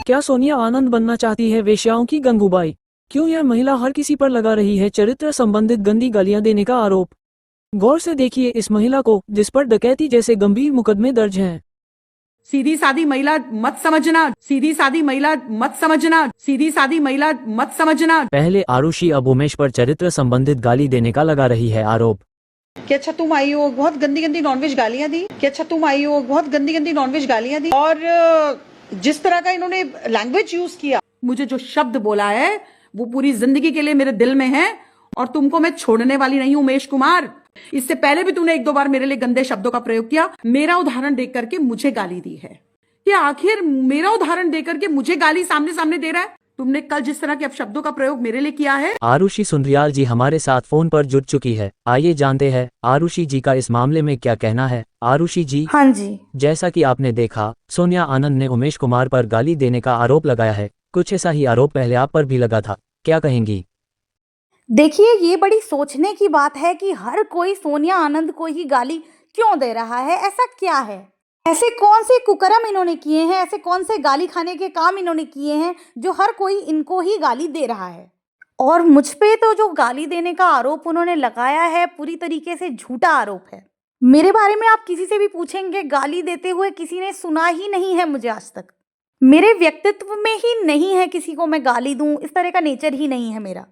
क्या सोनिया आनंद बनना चाहती है वेश्याओं की गंगूबाई? क्यों यह महिला हर किसी पर लगा रही है चरित्र संबंधित गंदी गालियां देने का आरोप? गौर से देखिए इस महिला को, जिस पर डकैती जैसे गंभीर मुकदमे दर्ज हैं। सीधी सादी महिला मत समझना, सीधी सादी महिला मत समझना, सीधी सादी महिला मत समझना। पहले आरुषि अब उमेश पर चरित्र संबंधित गाली देने का लगा रही है आरोप। कि अच्छा तुम आई हो, बहुत गंदी गंदी नॉनवेज गालियां दी। कि अच्छा तुम आई हो, बहुत गंदी गंदी नॉनवेज गालियां दी। और जिस तरह का इन्होंने लैंग्वेज यूज किया, मुझे जो शब्द बोला है वो पूरी जिंदगी के लिए मेरे दिल में है और तुमको मैं छोड़ने वाली नहीं हूं उमेश कुमार। इससे पहले भी तूने एक दो बार मेरे लिए गंदे शब्दों का प्रयोग किया, मेरा उदाहरण देख करके मुझे गाली दी है। कि आखिर मेरा उदाहरण देकर के मुझे गाली सामने सामने दे रहा है। तुमने कल जिस तरह के अपशब्दों का प्रयोग मेरे लिए किया है। आरुषि सुंदरियाल जी हमारे साथ फोन पर जुड़ चुकी है। आइए जानते हैं आरुषि जी का इस मामले में क्या कहना है। आरुषि जी। हाँ जी। जैसा कि आपने देखा, सोनिया आनंद ने उमेश कुमार पर गाली देने का आरोप लगाया है। कुछ ऐसा ही आरोप पहले आप पर भी लगा था, क्या कहेंगी? देखिए, ये बड़ी सोचने की बात है कि हर कोई सोनिया आनंद को ही गाली क्यों दे रहा है। ऐसा क्या है? ऐसे कौन से कुकर्म इन्होंने किए हैं, ऐसे कौन से गाली खाने के काम इन्होंने किए हैं जो हर कोई इनको ही गाली दे रहा है। और मुझ पे तो जो गाली देने का आरोप उन्होंने लगाया है पूरी तरीके से झूठा आरोप है। मेरे बारे में आप किसी से भी पूछेंगे, गाली देते हुए किसी ने सुना ही नहीं है मुझे आज तक। मेरे व्यक्तित्व में ही नहीं है किसी को मैं गाली दूं, इस तरह का नेचर ही नहीं है मेरा।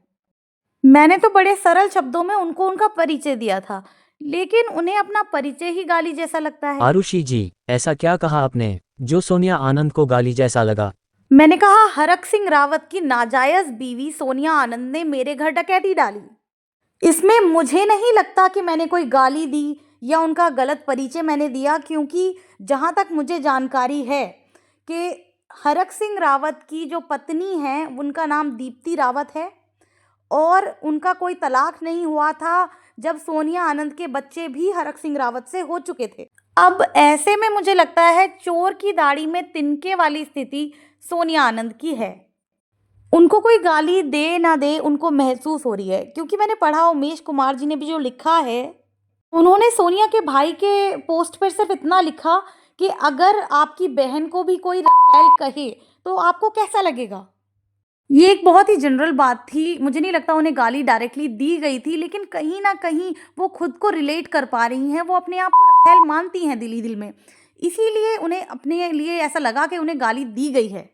मैंने तो बड़े सरल शब्दों में उनको उनका परिचय दिया था, लेकिन उन्हें अपना परिचय ही गाली जैसा लगता है। आरुषि जी, ऐसा क्या कहा आपने जो सोनिया आनंद को गाली जैसा लगा? मैंने कहा हरक सिंह रावत की नाजायज बीवी सोनिया आनंद ने मेरे घर डकैती डाली। इसमें मुझे नहीं लगता कि मैंने कोई गाली दी या उनका गलत परिचय मैंने दिया, क्योंकि जहाँ तक मुझे जानकारी है कि हरक सिंह रावत की जो पत्नी है उनका नाम दीप्ति रावत है और उनका कोई तलाक नहीं हुआ था जब सोनिया आनंद के बच्चे भी हरक सिंह रावत से हो चुके थे। अब ऐसे में मुझे लगता है चोर की दाढ़ी में तिनके वाली स्थिति सोनिया आनंद की है। उनको कोई गाली दे ना दे उनको महसूस हो रही है, क्योंकि मैंने पढ़ा उमेश कुमार जी ने भी जो लिखा है, उन्होंने सोनिया के भाई के पोस्ट पर सिर्फ इतना लिखा कि अगर आपकी बहन को भी कोई रखेल कहे तो आपको कैसा लगेगा। ये एक बहुत ही जनरल बात थी, मुझे नहीं लगता उन्हें गाली डायरेक्टली दी गई थी, लेकिन कहीं ना कहीं वो खुद को रिलेट कर पा रही हैं, वो अपने आप को रखेल मानती हैं दिल ही दिल में, इसीलिए उन्हें अपने लिए ऐसा लगा कि उन्हें गाली दी गई है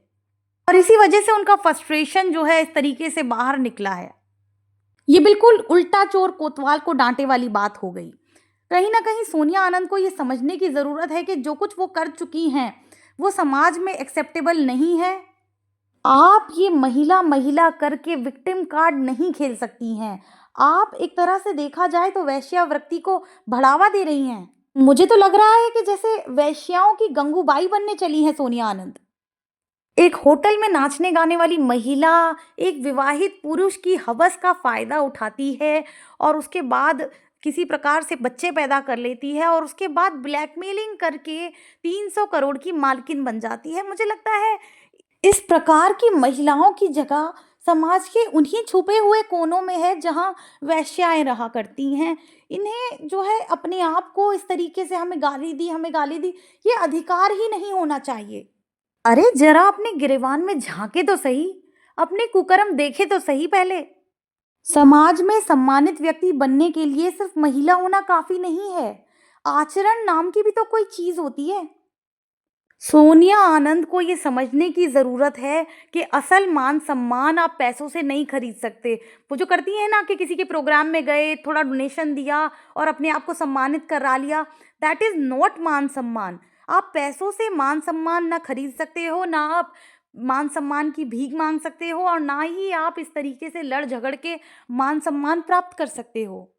और इसी वजह से उनका फ्रस्ट्रेशन जो है इस तरीके से बाहर निकला है। ये बिल्कुल उल्टा चोर कोतवाल को डांटे वाली बात हो गई। कहीं ना कहीं सोनिया आनंद को ये समझने की ज़रूरत है कि जो कुछ वो कर चुकी हैं वो समाज में एक्सेप्टेबल नहीं है। आप ये महिला महिला करके विक्टिम कार्ड नहीं खेल सकती हैं। आप एक तरह से देखा जाए तो वैश्यावृत्ति को बढ़ावा दे रही हैं। मुझे तो लग रहा है कि जैसे वैश्याओं की गंगूबाई बनने चली है सोनिया आनंद। एक होटल में नाचने गाने वाली महिला एक विवाहित पुरुष की हवस का फायदा उठाती है और उसके बाद किसी प्रकार से बच्चे पैदा कर लेती है और उसके बाद ब्लैकमेलिंग करके 300 करोड़ की मालकिन बन जाती है। मुझे लगता है इस प्रकार की महिलाओं की जगह समाज के उन्हीं छुपे हुए कोनों में है जहां वैश्याएं रहा करती हैं। इन्हें जो है अपने आप को इस तरीके से हमें गाली दी, ये अधिकार ही नहीं होना चाहिए। अरे जरा अपने गिरेबान में झांके तो सही, अपने कुकर्म देखे तो सही पहले। समाज में सम्मानित व्यक्ति बनने के लिए सिर्फ महिला होना काफी नहीं है, आचरण नाम की भी तो कोई चीज होती है। सोनिया आनंद को ये समझने की ज़रूरत है कि असल मान सम्मान आप पैसों से नहीं खरीद सकते। वो जो करती है ना कि किसी के प्रोग्राम में गए, थोड़ा डोनेशन दिया और अपने आप को सम्मानित करा लिया, दैट इज़ नॉट मान सम्मान। आप पैसों से मान सम्मान ना खरीद सकते हो, ना आप मान सम्मान की भीख मांग सकते हो और ना ही आप इस तरीके से लड़ झगड़ के मान सम्मान प्राप्त कर सकते हो।